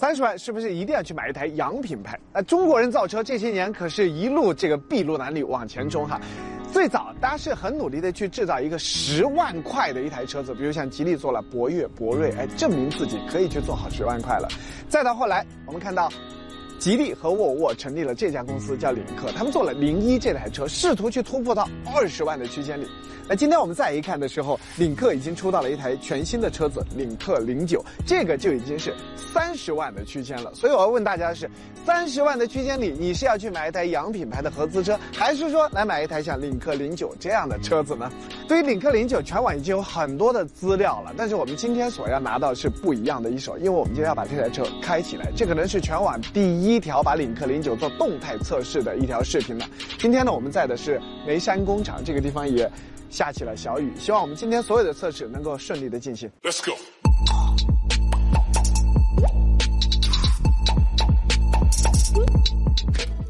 30万是不是一定要去买一台洋品牌？中国人造车这些年可是一路这个筚路蓝缕往前冲哈。最早大家是很努力的去制造一个10万块的一台车子，比如像吉利做了博越、博瑞，证明自己可以去做好10万块了。再到后来，我们看到吉利和沃尔沃成立了这家公司叫领克，他们做了01这台车，试图去突破到20万的区间里。那今天我们再一看的时候，领克已经出到了一台全新的车子，领克09，这个就已经是30万的区间了。所以我要问大家的是，30万的区间里，你是要去买一台洋品牌的合资车，还是说来买一台像领克09这样的车子呢？对于领克09，全网已经有很多的资料了，但是我们今天所要拿到的是不一样的一手，因为我们今天要把这台车开起来，这可能是全网第一条把领克09做动态测试的一条视频了。今天呢，我们在的是眉山工厂，这个地方也下起了小雨，希望我们今天所有的测试能够顺利的进行。Let's go。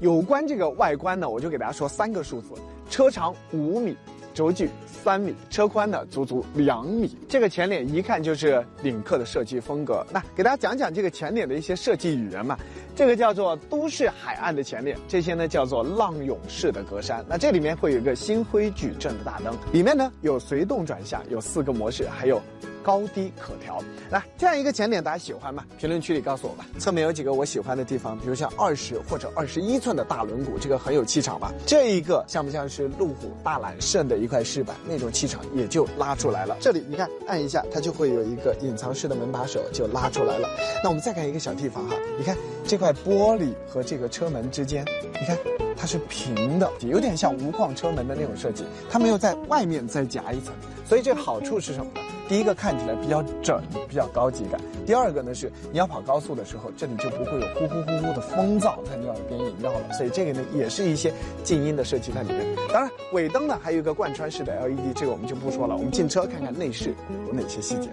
有关这个外观呢，我就给大家说3个数字：车长5米，轴距3米，车宽呢足足2米。这个前脸一看就是领克的设计风格。那给大家讲讲这个前脸的一些设计语言嘛。这个叫做都市海岸的前脸，这些呢叫做浪涌式的格栅。那这里面会有一个星辉矩阵的大灯，里面呢有随动转向，有4个模式，还有高低可调。那这样一个前脸大家喜欢吗？评论区里告诉我吧。侧面有几个我喜欢的地方，比如像20或者21寸的大轮毂，这个很有气场吧。这一个像不像是路虎大揽胜的一块饰板，那种气场也就拉出来了。这里你看按一下，它就会有一个隐藏式的门把手就拉出来了。那我们再看一个小地方哈，你看这块玻璃和这个车门之间，你看它是平的，有点像无框车门的那种设计，它没有在外面再夹一层。所以这个好处是什么呢？第一个看起来比较整，比较高级感。第二个呢是你要跑高速的时候，这里就不会有呼呼呼呼的风噪在你耳边萦绕了。所以这个呢也是一些静音的设计在里面。当然尾灯呢还有一个贯穿式的 LED， 这个我们就不说了。我们进车看看内饰有哪些细节。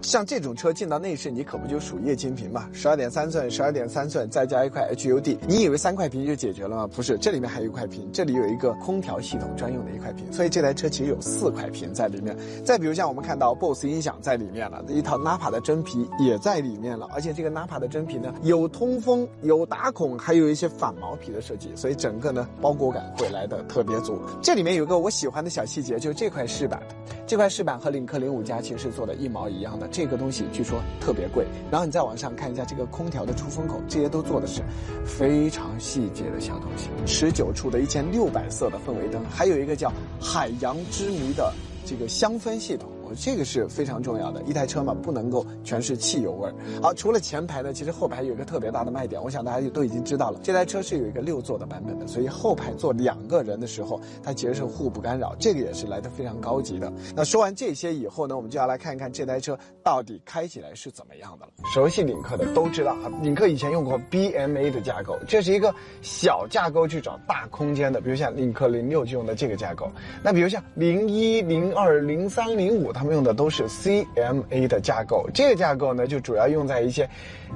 像这种车进到内饰，你可不就属液晶屏嘛？12.3寸、12.3寸，再加一块 HUD， 你以为3块屏就解决了吗？不是，这里面还有一块屏，这里有一个空调系统专用的一块屏，所以这台车其实有4块屏在里面。再比如像我们看到 BOSS 音响在里面了，一套 Nappa 的真皮也在里面了，而且这个 Nappa 的真皮呢，有通风、有打孔，还有一些反毛皮的设计，所以整个呢包裹感会来的特别足。这里面有一个我喜欢的小细节，就是这块饰板，这块饰板和领克05加其实是做的一毛一样的。这个东西据说特别贵，然后你再往上看一下这个空调的出风口，这些都做的是非常细节的小东西。19处的1600色的氛围灯，还有一个叫海洋之谜的这个香氛系统。这个是非常重要的，一台车嘛不能够全是汽油味。好，除了前排呢，其实后排有一个特别大的卖点，我想大家都已经知道了，这台车是有一个6座的版本的，所以后排坐2个人的时候，它其实是互不干扰，这个也是来得非常高级的。那说完这些以后呢，我们就要来看一看这台车到底开起来是怎么样的了。熟悉领克的都知道啊，领克以前用过 BMA 的架构，这是一个小架构去找大空间的，比如像领克06就用的这个架构，那比如像01、02、03、05。他们用的都是 CMA 的架构，这个架构呢就主要用在一些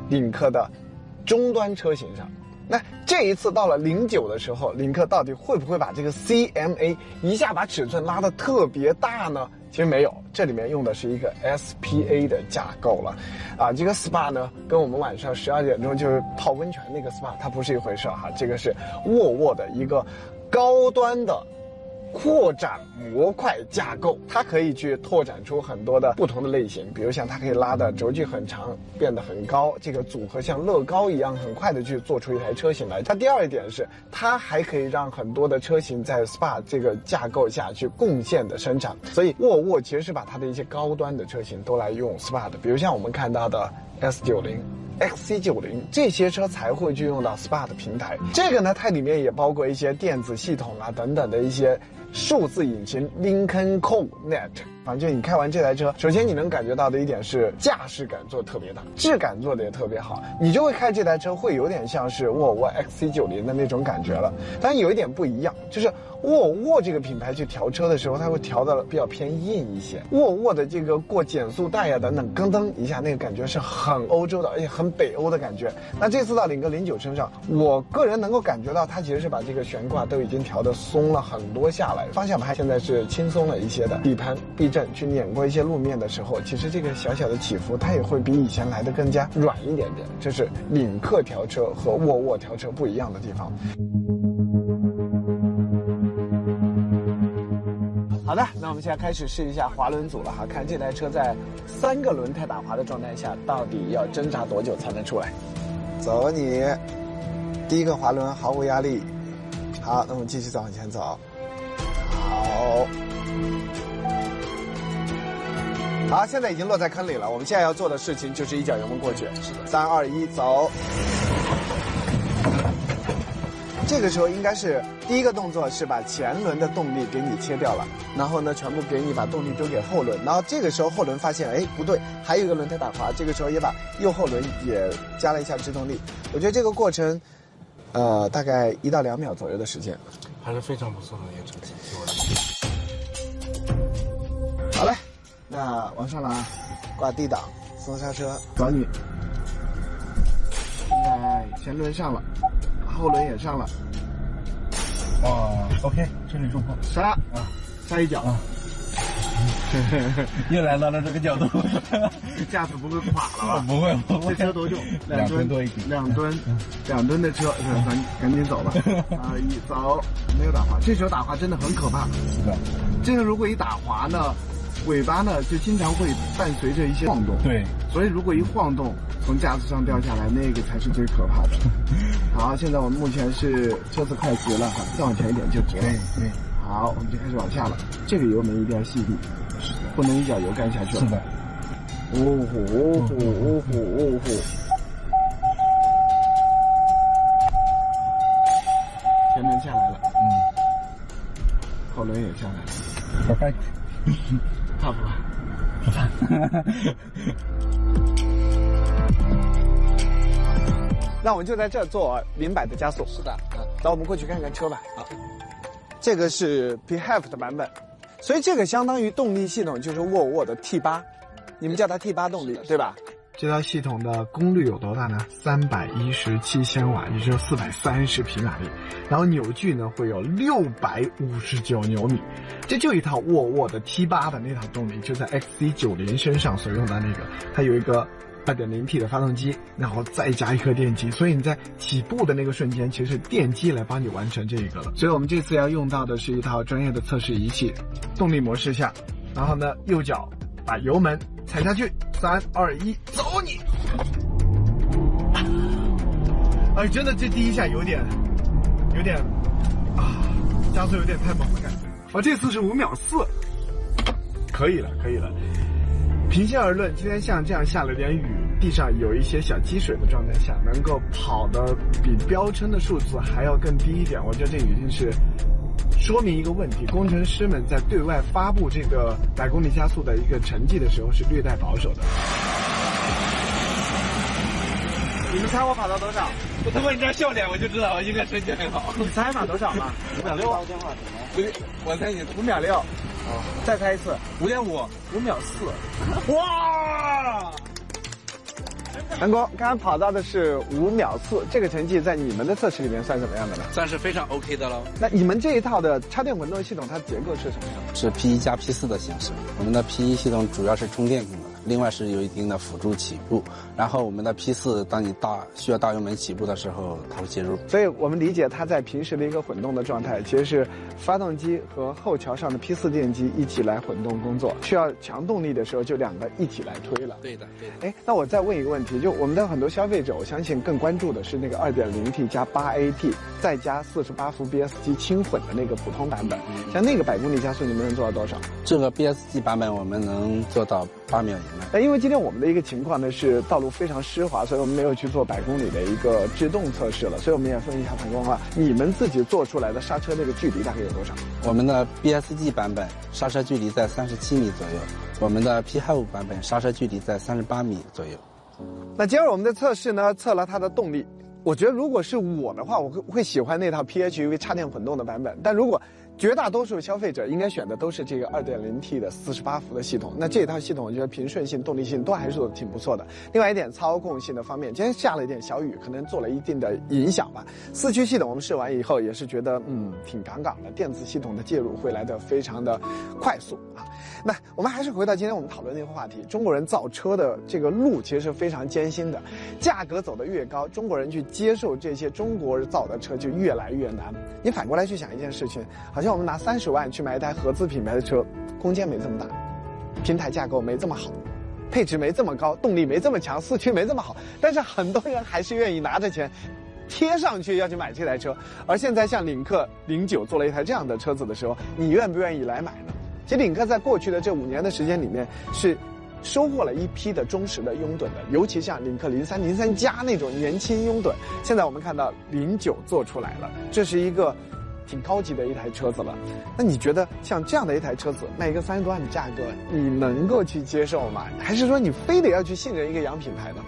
领克的终端车型上。那这一次到了09的时候，领克到底会不会把这个 CMA 一下把尺寸拉得特别大呢？其实没有，这里面用的是一个 SPA 的架构了，啊，这个 SPA 呢跟我们晚上12点钟就是泡温泉那个 SPA 它不是一回事哈，这个是沃尔沃的一个高端的扩展模块架构，它可以去拓展出很多的不同的类型，比如像它可以拉的轴距很长，变得很高，这个组合像乐高一样很快的去做出一台车型来。它第二点是，它还可以让很多的车型在 SPA 这个架构下去共线的生产，所以沃尔沃其实是把它的一些高端的车型都来用 SPA 的，比如像我们看到的 S90。XC90 这些车才会去用到 SPA 的平台，这个呢它里面也包括一些电子系统啊等等的一些数字引擎 Lincoln Connect。反正你开完这台车，首先你能感觉到的一点是驾驶感做得特别大，质感做得也特别好，你就会开这台车会有点像是沃尔沃 XC90的那种感觉了。但有一点不一样，就是沃尔沃这个品牌去调车的时候，它会调的比较偏硬一些。沃尔沃的这个过减速带呀等等，咯噔一下，那个感觉是很欧洲的，而且很北欧的感觉。那这次到领克09身上，我个人能够感觉到它其实是把这个悬挂都已经调得松了很多下来，方向盘现在是轻松了一些的，底盘避震去碾过一些路面的时候，其实这个小小的起伏它也会比以前来的更加软一点点，这是领克调车和沃尔沃调车不一样的地方。好的，那我们现在开始试一下滑轮组了哈，看这台车在3个轮胎打滑的状态下，到底要挣扎多久才能出来。走你，第一个滑轮毫无压力。好，那我们继续再往前走。好。好，现在已经落在坑里了。我们现在要做的事情就是一脚油门过去。是的，3、2、1，走。这个时候应该是第一个动作是把前轮的动力给你切掉了，然后呢，全部给你把动力丢给后轮，然后这个时候后轮发现，哎，不对，还有一个轮胎打滑，这个时候也把右后轮也加了一下制动力。我觉得这个过程，大概1到2秒左右的时间，还是非常不错的一个成绩。好嘞。那往上了啊，挂 D 档，松刹车，走你。现在前轮上了，后轮也上了。哇 ，OK， 顺利入库。刹啊，刹一脚啊。又来到了这个角度，架子不会垮了吧？不会，这车多重？2吨多一点。2吨的车，赶紧走吧。2、1，走。没有打滑，这时候打滑真的很可怕。是的，这个如果一打滑呢，尾巴呢就经常会伴随着一些晃动。对，所以如果一晃动，从架子上掉下来，那个才是最可怕的。好，现在我们目前是车子快直了哈，再往前一点就直了。对。好，我们就开始往下了。这个油门一定要细腻，不能一脚油干下去了。是的。呜呼呜呼呜呼呜呼。前轮下来了，后轮也下来了。Perfect。怕不怕？不怕。那我们就在这做0百的加速。是的。那我们过去看看车吧。好。这个是 PHEV 的版本，所以这个相当于动力系统就是沃尔沃的 T8， 你们叫它 T8 动力，对吧？这套系统的功率有多大呢？317千瓦，也就是430匹马力，然后扭矩呢会有659牛米。这就一套沃尔沃的 T8 的那套动力，就在 XC90身上所用的那个，它有一个2.0T 的发动机，然后再加一颗电机，所以你在起步的那个瞬间，其实是电机来帮你完成这一个了。所以我们这次要用到的是一套专业的测试仪器，动力模式下，然后呢，右脚把油门踩下去，3、2、1，走你！哎，真的这第一下有点啊，加速有点太猛的感觉。这次是5秒4，可以了。平心而论，今天像这样下了点雨，地上有一些小积水的状态下，能够跑的比标称的数字还要更低一点，我觉得这已经是说明一个问题：工程师们在对外发布这个100公里加速的一个成绩的时候是略带保守的。你们猜我跑到多少？我通过你这笑脸，我就知道我应该成绩很好。你猜嘛多少嘛？5秒6。我猜你5秒6。再猜一次，5.5，5秒4。哇！南哥，刚刚跑到的是5秒4，这个成绩在你们的测试里面算怎么样的呢？算是非常 OK 的喽。那你们这一套的插电混动系统，它结构是什么样的？是 P1 加 P4 的形式。我们的 P1 系统主要是充电功能，另外是有一定的辅助起步。然后我们的 P4，当你需要大油门起步的时候，它会介入。所以我们理解它在平时的一个混动的状态，其实是发动机和后桥上的 P4 电机一起来混动工作。需要强动力的时候，就2个一起来推了。对的。哎，那我再问一个问题，就我们的很多消费者，我相信更关注的是那个2.0T 加8AT 再加48伏 BSG 轻混的那个普通版本。像那个100公里加速，你们能做到多少？这个 BSG 版本我们能做到8秒以内。那因为今天我们的一个情况呢是道路非常湿滑，所以我们没有去做100公里的一个制动测试了，所以我们也问一下谭工啊，你们自己做出来的刹车那个距离大概有多少？我们的 BSG 版本刹车距离在37米左右，我们的 PHEV 版本刹车距离在38米左右。那接着我们的测试呢，测了它的动力。我觉得如果是我的话，我会喜欢那套 PHEV 插电混动的版本，但如果绝大多数消费者应该选的都是这个 2.0T 的48伏的系统，那这一套系统我觉得平顺性、动力性都还是挺不错的。另外一点，操控性的方面，今天下了一点小雨，可能做了一定的影响吧。4驱系统我们试完以后也是觉得挺杠杠的，电子系统的介入会来得非常的快速啊。那我们还是回到今天我们讨论那个话题，中国人造车的这个路其实是非常艰辛的，价格走得越高，中国人去接受这些中国人造的车就越来越难。你反过来去想一件事情，好像我们拿30万去买一台合资品牌的车，空间没这么大，平台架构没这么好，配置没这么高，动力没这么强，4驱没这么好，但是很多人还是愿意拿着钱贴上去要去买这台车。而现在像领克09做了一台这样的车子的时候，你愿不愿意来买呢？其实领克在过去的这5年的时间里面是收获了一批的忠实的拥趸的，尤其像领克03加那种年轻拥趸。现在我们看到09做出来了，这是一个挺高级的一台车子了。那你觉得像这样的一台车子卖一个30多万的价格，你能够去接受吗？还是说你非得要去信任一个洋品牌呢？